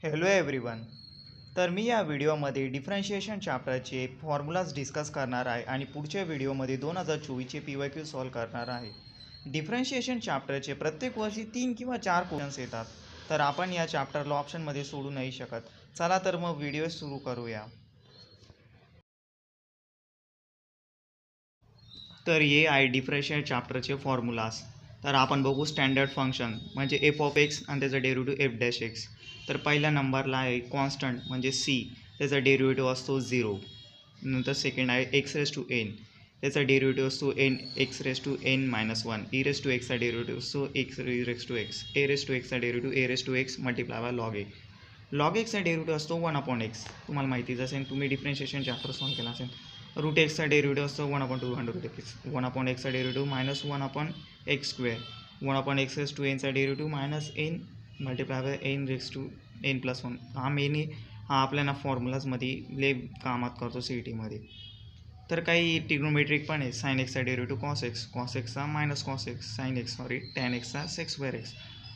Hello everyone. तर मी या व्हिडिओमध्ये डिफरन्शिएशन चॅप्टरचे फॉर्म्युलाज डिस्कस करणार आहे आणि पुढच्या व्हिडिओमध्ये 2024चे PYQ सॉल्व करणार आहे. डिफरन्शिएशन चॅप्टरचे प्रत्येक वर्षी 3 किंवा 4 क्वेश्चन्स येतात, तर आपण या चॅप्टरला ऑप्शनमध्ये सोडू नाही शकत. चला तर मग व्हिडिओ सुरू करूया. तर हे आहे डिफरन्शिएशन चॅप्टरचे फॉर्म्युलाज. तर आपण बघू स्टँडर्ड फंक्शन म्हणजे एफ ऑफ एक्स आणि त्याचा डेरिव्हेटिव्ह एफ डॅश एक्स. तर पहिल्या नंबरला आहे कॉन्स्टंट म्हणजे सी, त्याचा डेरिव्हेटिव्ह असतो 0. नंतर सेकंड आहे एक्स रेस टू एन, त्याचा डेरिव्हेटिव्ह असतो n x raise to n minus 1. E raise to एक्सचा डेरिव्हेटिव्ह असतो x raise to x. A raise to एक्सचा derivative a raise to x multiply by log a. Log एक्सचा derivative असतो 1/x. तुम्हाला माहितीच असेल, तुम्ही डिफरन्शिएशन चॅप्टर सॉल्व केला असेल. रूट एक्सचा डेरिव्हेटिव्ह असतो 1/200x. 1/xचा derivative minus 1/x². 1/x raise to एनचा derivative minus n multiply by n raise to n plus 1. हा मेन हा आपल्याला फॉर्म्युलाजमध्ये लय कामात करतो सी ई टीमध्ये. तर काही ट्रिग्नोमेट्रिक पण आहे. साइन एक्सचा डेरिव्हेटिव्ह कॉस एक्स, कॉस एक्सचा minus cos x, sine x tan एक्सचा सेक स्क्वेअर एक्स,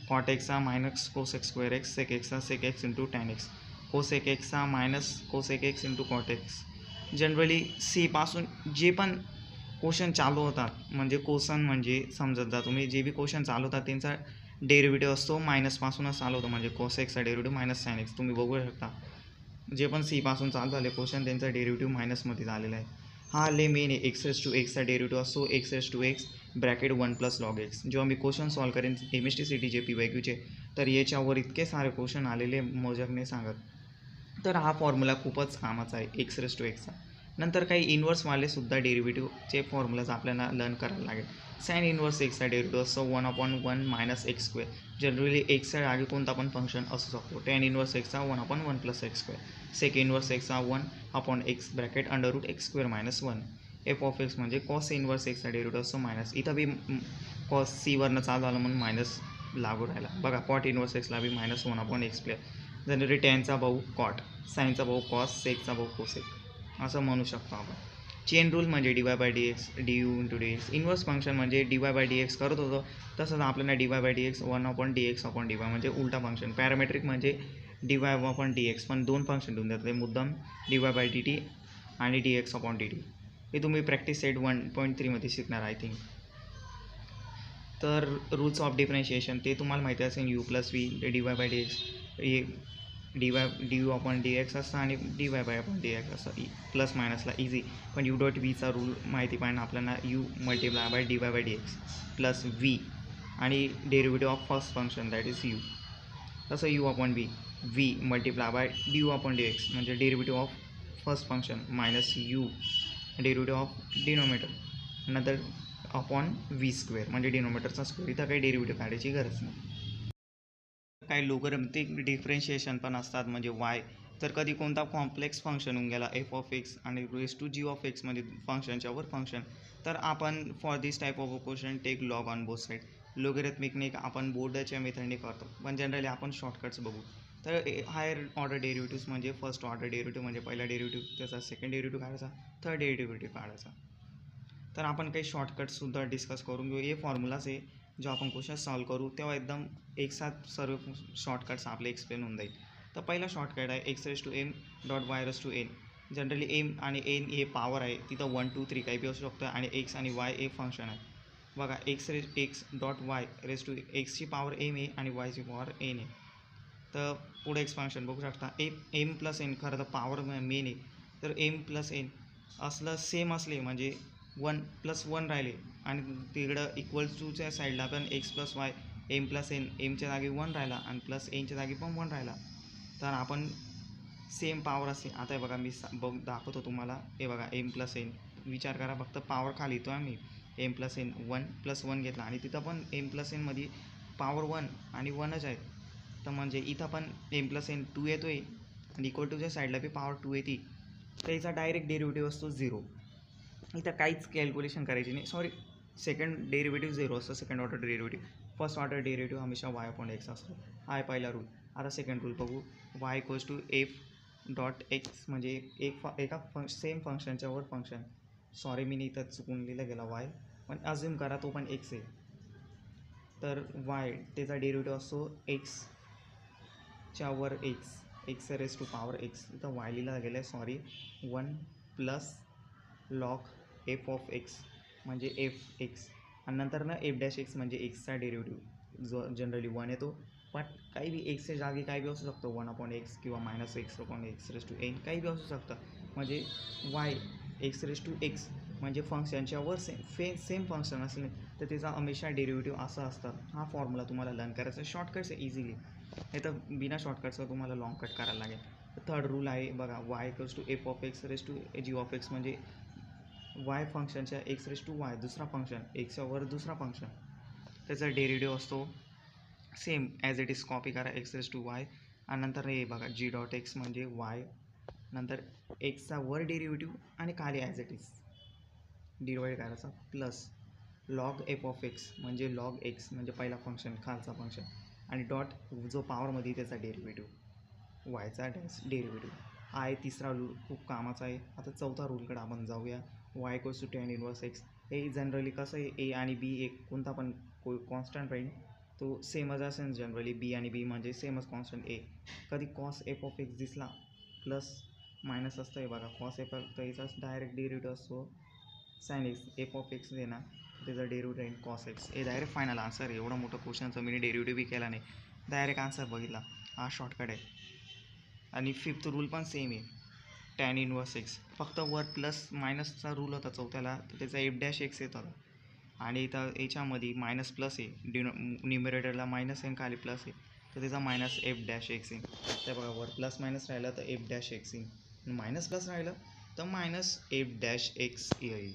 कॉट एक्सचा minus cosec square x, sec एक्सचा sec x into tan x, cosec एक्सचा minus cosec x into cot x. Generally सीपासून जे पण question चालू होतात, म्हणजे क्वेश्चन म्हणजे समजत जा तुम्ही, जे बी क्वेश्चन चालू होतात त्यांचा डेरिव्हेटिव्ह असतो मायनसपासूनच चालू होतो. म्हणजे कोसेक्सचा डेरिव्हेटिव्ह मायनस साइन एक्स. तुम्ही बघू शकता जे पण सीपासून चालू झाले क्वेश्चन त्यांचा डेरिव्हेटिव्ह मायनसमध्ये झालेला आहे. हा ले मेन आहे. एक्स रेस टू एक्सचा डेरिव्हेटिव्ह असतो x raise to X bracket 1 plus log X. जेव्हा मी क्वेश्चन सॉल्व करेन MST CTचे PYQचे, तर याच्यावर इतके सारे क्वेश्चन आलेले मोजक सांगत. तर हा फॉर्म्युला खूपच कामाचा आहे एक्स रेस टू एक्सचा. नंतर काही इन्व्हर्सवालेसुद्धा डेरिव्हेटिव्हचे फॉर्म्युलाज आपल्याला लर्न करायला लागेल. साइन इन्व्हर्स एक्सचा डेरिव्हेटिव्ह असतो 1/1 मायनस एक्स². जनरली एक्सच्या जागी कोणता पण फंक्शन असू शकतो. टॅन इन्व्हर्स एक्सचा 1/1 प्लस x². सेक इन्व्हर्स एक्सचा 1/x bracket √x² minus 1. F of x म्हणजे कॉस इन्व्हर्स एक्सचा डेरिव्हेटिव्ह असतो मायनस. इथं बी कॉस सीवरनं चालू आलं म्हणून मायनस लागू राहिला. बघा कॉट इन्व्हर्स एक्सला बी मायनस 1/x². जनरली टॅनचा भाऊ कॉट, साईनचा भाऊ कॉस, सेकचा भाऊ कोसेक, असं म्हणू शकतो आपण. चेन रूल म्हणजे dy/dx du into dx. Inverse function म्हणजे dy/dx करत होतो, तसंच आपल्याला dy/dx 1/dx/dy म्हणजे उलटा फंक्शन. पॅरामेट्रिक म्हणजे dy/dx, पण दोन फंक्शन देऊन देतात मुद्दाम, dy/dt आणि dx/dt. हे तुम्ही प्रॅक्टिस सेट 1.3 मध्ये शिकणार आय थिंक. तर रूल्स ऑफ डिफरन्शिएशन ते तुम्हाला माहिती असेल. u प्लस व्ही dy/dx, हे du/dx असतं आणि dy/dx असतं. प्लस मायनसला इझी, पण u.v रूल माहिती पाहिजे आपल्याला. u multiply by dy/dx plus v आणि derivative of first function that is u. तसं u/v v multiply by du/dx म्हणजे derivative of first function minus u derivative of denominator नंतर upon v² म्हणजे डिनोमिनेटरचा square. इथं काही डेरिव्हेटिव्ह काढायची गरज नाही. काही लोगरिथमिक डिफरन्शिएशन पण असतात म्हणजे वाय. तर कधी कोणता कॉम्प्लेक्स फंक्शन होऊन गेला एफ ऑफ एक्स आणि raise to G of x म्हणजे फंक्शनच्या वर फंक्शन, तर आपण for this type of question take log on both side. लोगरिथमिकने आपण बोर्डच्या मेथडने करतो, पण जनरली आपण शॉर्टकट्स बघू. तर हायर ऑर्डर डेरिव्हेटिव्स म्हणजे फर्स्ट ऑर्डर डेरिव्हेटिव्ह म्हणजे पहिला डेरिव्हेटिव्ह, त्याचा सेकंड डेरिव्हेटिव्ह काढायचा, थर्ड डेरिव्हेटिव्ह काढायचा. तर आपण काही शॉर्टकट्ससुद्धा डिस्कस करून घेऊ. हे फॉर्म्युलाच आहे, जो आपण क्वेश्चन सॉल्व करू तेव्हा एकदम एक साथ सर्व शॉर्टकट्स आपले एक्सप्लेन होऊन जाईल. तर पहिला शॉर्टकट आहे x raise to M dot Y raise to N. Generally M आणि एन हे पॉवर आहे, तिथं 1 2 3 काही बी असू शकतं, आणि एक्स आणि वाय हे फंक्शन आहे. बघा x dot Y raise to एक्सची पॉवर एम आहे आणि वायची पॉवर एन आहे. तर पुढे एक्सपान्शन बघू शकता. एम प्लस एन खरं तर पॉवर मेन आहे, तर एम प्लस एन असलं सेम असले म्हणजे 1 + 1 राहिले, आणि तिकडं इक्वल्स टूच्या साईडला पण X plus Y M plus N, एमच्या जागी 1 राहिला आणि प्लस एनच्या जागी पण 1 राहिला, तर आपण सेम पॉवर असते. आता हे बघा मी दाखवतो तुम्हाला. हे बघा एम प्लस एन, विचार करा फक्त पॉवर खाली येतो आम्ही. एम प्लस एन 1 + 1 घेतला आणि तिथं पण एम प्लस एनमध्ये पॉवर 1 आणि 1च आहे. तर म्हणजे इथं पण एम प्लस एन 2 येतो आहे आणि इक्वल टूच्या साईडला बी पॉवर 2 येते, तर याचा डायरेक्ट डेरिव्हेटिव्ह असतो 0. इथं काहीच कॅल्क्युलेशन करायची नाही. सॉरी, सेकंड डेरिव्हेटिव्ह 0 असतं. Second order derivative. First order derivative हमेशा y/x असतो. हा आहे पहिला रूल. आता सेकंड रूल बघू. y = f.x म्हणजे एका सेम फंक्शनच्या वर फंक्शन. सॉरी मी इथं चुकून लिहिलं गेला y, पण अज्युम करा तो पण x आहे. तर y त्याचा डेरिव्हेटिव्ह असतो x च्या वर X raise to power X, इथं वाय लिहिला गेलं आहे sorry, 1 plus log F of x म्हणजे एफ एक्स, आणि नंतर ना एफ डॅश एक्स म्हणजे एक्सचा डेरिव्हेटिव्ह जो जनरली 1 येतो, पण काही बी एक्सच्या जागी काही बी असू शकतो, 1/x किंवा -x/x रेस टू एन काही बी असू शकतं. म्हणजे Y X raise to X म्हणजे फंक्शनच्या वर सेम फंक्शन असले तर त्याचा हमेशा डेरिव्हेटिव्ह असं असतं. हा फॉर्म्युला तुम्हाला लर्न करायचा आहे, शॉर्टकट्स आहे इझिली, नाही तर बिना शॉर्टकट्सचं तुम्हाला लॉंग कट करायला लागेल. थर्ड रूल आहे बघा, Y equals to F of X raise to G of x म्हणजे वाय फंक्शनच्या एक्स रेस टू वाय दुसरा फंक्शन, एक्सच्या वर दुसरा फंक्शन, त्याचा डेरिव्हेटिव्ह असतो same as it is, copy करा एक्स रेस टू वाय, आणि नंतर हे बघा जी डॉट एक्स म्हणजे वाय, नंतर एक्सचा वर डेरिव्हेटिव्ह आणि खाली ॲज इट इज डिवाईड करायचा, plus log F of x म्हणजे लॉग एक्स म्हणजे पहिला फंक्शन खालचा फंक्शन, आणि डॉट जो पॉवरमध्ये त्याचा डेरिव्हेटिव्ह वायचा डेरिव्हेटिव्ह. हा आहे तिसरा रूल, खूप कामाचा आहे. आता चौथा रूलकडे आपण जाऊया. Y equals to tan inverse X. हे जनरली कसं आहे, ए आणि बी एक कोणता पण कॉन्स्टंट राहील तो सेमच असेल जनरली, बी आणि बी म्हणजे सेमच कॉन्स्टंट ए. कधी कॉस एफ ऑफ एक्स दिसला प्लस मायनस असतं, हे बघा कॉस एफ ऑफ याचा डायरेक्ट डेरिव्हेटिव्ह असतो sine x, F of x आहे ना त्याचा डेरिव्हेटिव्ह राहील कॉस एक्स. हे डायरेक्ट फायनल आन्सर आहे. एवढा मोठा क्वेश्चनचा मी डेरिव्हेटिव्ह बी केला नाही, डायरेक्ट आन्सर बघितला, हा शॉर्टकट आहे. आणि फिफ्थ रूल पण सेम आहे, टॅन इनवर्स एक्स, फक्त वर प्लस मायनसचा रूल होता चौथ्याला, तर त्याचा एफ डॅश एक्स येत होता, आणि इथं याच्यामध्ये मायनस प्लस आहे, न्युमिरेटरला मायनस आहे खाली प्लस आहे, तर त्याचा मायनस एफ डॅश एक्स येईल. तर बघा वर प्लस मायनस राहिलं तर एफ डॅश एक्स येईल, मायनस प्लस राहिलं तर मायनस एफ डॅश एक्स येईल.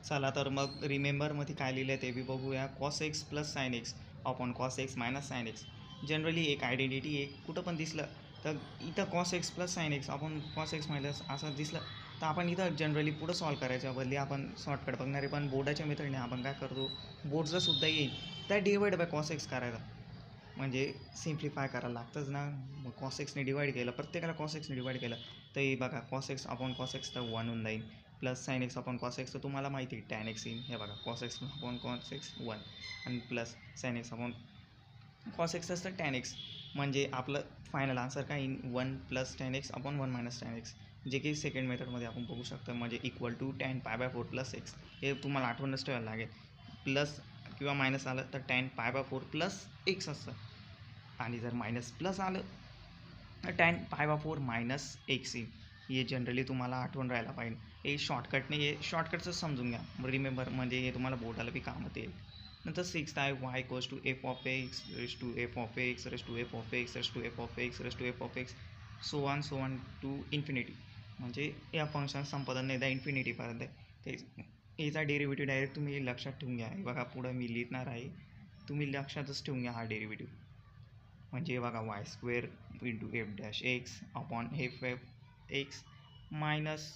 चला तर मग रिमेंबरमध्ये काय लिहिलं आहे ते बी बघूया. Cos x plus sine X upon cos x minus sine x. Generally एक आयडेंटिटी आहे, कुठं पण दिसलं तर इथं cos x plus sine X upon cos x minus असं दिसलं तर आपण इथं जनरली पुढं सॉल्व करायच्या बदली आपण शॉर्टकट बघणारे, पण बोर्डाच्या मेथडने आपण काय करतो, बोर्डचं सुद्धा येईल त्या डिवाइड बाय कॉस एक्स करायला, म्हणजे सिम्प्लिफाय करायला लागतंच ना. मग कॉस एक्सने डिवाइड केलं, प्रत्येकाला कॉस एक्सने डिवाइड केलं तर हे बघा cos X upon cos X तर 1 होऊन जाईल, plus sine X upon cos X तर तुम्हाला माहिती आहे टॅन एक्स येईल, हे बघा cos X upon cos X 1, आणि plus sine X upon cos X असतं टॅन एक्स, म्हणजे आपलं फायनल आन्सर काय येईल 1 plus tan X upon 1 minus tan X, जे की सेकंड मेथडमध्ये आपण बघू शकतो, म्हणजे equal to tan pi by 4 plus x. हे तुम्हाला आठवणच ठेवायला लागेल, प्लस किंवा मायनस आलं तर tan pi by 4 plus x असतं, आणि जर मायनस प्लस आलं तर tan pi by 4 minus x येईल. हे जनरली तुम्हाला आठवण राहायला पाहिजे, हे शॉर्टकट नाही, हे शॉर्टकटचं समजून घ्या, रिमेंबर, म्हणजे हे तुम्हाला बोर्डाला बी कामात येईल. नंतर सिक्स्थ आहे Y equals to F of X raise to F of X raise to F of X raise to F of X raise to F of X so on to infinity, म्हणजे या function संपदा नाही, त्या इन्फिनिटीपर्यंत ते याचा derivative direct तुम्ही लक्षात ठेवून घ्या. बघा पुढं मी लिहिणार आहे, तुम्ही लक्षातच ठेवून घ्या हा डेरिव्हेटिव्ह, म्हणजे बघा Y square into F dash x upon F F x minus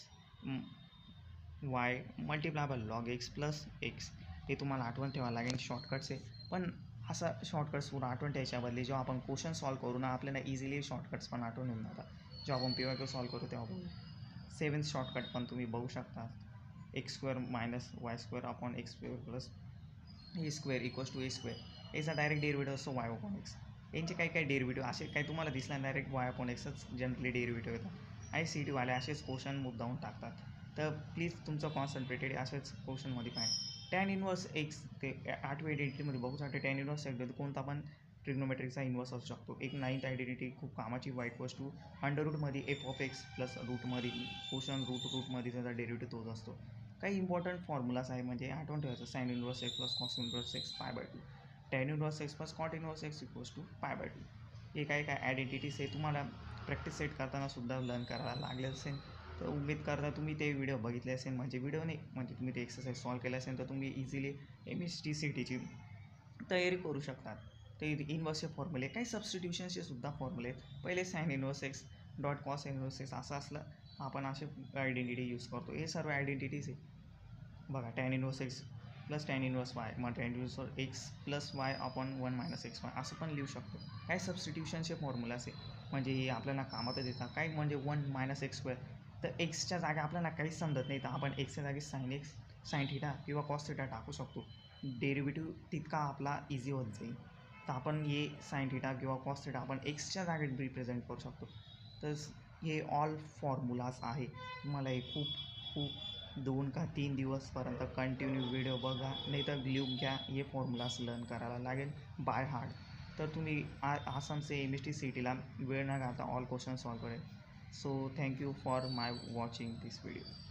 Y multiply by log x plus x. हे तुम्हाला आठवण ठेवायला लागेल, शॉर्टकट्स आहे, पण असा शॉर्टकट्स पूर्ण आठवण ठेवायच्या बदली जेव्हा आपण क्वेश्चन सॉल्व करू ना आपल्याला इझिली शॉर्टकट्स पण आठवण येऊन जातात. जेव्हा आपण PYQ सॉल्व करू तेव्हा बघू. सेवन्थ शॉर्टकट पण तुम्ही बघू शकता, x square minus y square upon x square plus a square equals to a square, याचा डायरेक्ट डेरिव्हेटिव्ह असतो वाय अपॉन एक्स. यांचे काही काही डेरिव्हेटिव्ह असे काही तुम्हाला दिसला डायरेक्ट वाय अपॉन एक्सच जनरली डेरिव्हेटिव्ह येतात, आणि CETवाले असेच क्वेश्चन मुद्दाहून टाकतात, तर प्लीज तुमचं कॉन्सन्ट्रेटेड असेच क्वेश्चनमध्ये पाहिजे. टॅन इनवर्स एक्स ते 8वी आयडेंटिटीमध्ये बघू शकते, टॅन इनवर्स एक्स कोणता पण ट्रिग्नोमेट्रिकचा इन्वर्स असू शकतो. एक 9th आयडेंटिटी खूप कामाची, वाय इक्वल्स टू अंडर रूटमध्ये एफ ऑफ एक्स प्लस रूटमध्ये क्वेश्चन रूटमध्ये त्याचा डेरिव्हेटिव्ह तोच असतो. काही इम्पॉर्टंट फॉर्म्युलाज आहे, म्हणजे आठवण ठेवायचं, sine inverse x plus cos inverse X pi by 2, tan inverse x plus cot inverse X equals to pi by 2. हे काय काय आयडेंटिटीज आहे, तुम्हाला प्रॅक्टिस सेट करताना सुद्धा लर्न करायला लागले असेल, तर उमेद करता तुम्ही ते व्हिडिओ बघितले असेल, म्हणजे व्हिडिओ नाही म्हणजे तुम्ही ते एक्सरसाइज सॉल्व केले असेल, तर तुम्ही इझिली MST CETची तयारी करू शकतात. ते इनवर्सचे फॉर्म्युले, काही सबस्टिट्यूशनचे सुद्धा फॉर्म्युले आहेत. पहिले sign inverse x dot cos inverse x असं असलं आपण असे आयडेंटिटी यूज करतो, हे सर्व आयडेंटिटीज आहे. बघा tan inverse x plus tan inverse y, मग tan inverse x plus y upon 1 minus x y असं पण लिहू शकतो. काय सबस्टिट्यूशनचे फॉर्म्युलास आहे, म्हणजे हे आपल्याला कामातच येतात. काय म्हणजे 1 मायनस एक्स स्क्वेअर, तर एक्सच्या जागी आपल्याला काहीच समजत नाही, तर आपण एक्सच्या जागी साइन एक्स साइन थिटा किंवा कॉस थिटा टाकू शकतो. डेरिव्हेटिव्ह तितका आपला इझी होत जाईल. तर आपण हे साइन थिटा किंवा कॉस थिटा आपण एक्सच्या जागेत रिप्रेझेंट करू शकतो. तर हे ऑल फॉर्म्युलाज आहे. तुम्हाला हे खूप 2 का 3 दिवसपर्यंत कंटिन्यू व्हिडिओ बघा, नाही तर लिहून घ्या. हे फॉर्म्युलाज लर्न करायला लागेल बाय हार्ट. तर तुम्ही आसाम से MST CETला वेळ न घालता ऑल क्वेश्चन सॉल्व करेल. So thank you for my watching this video.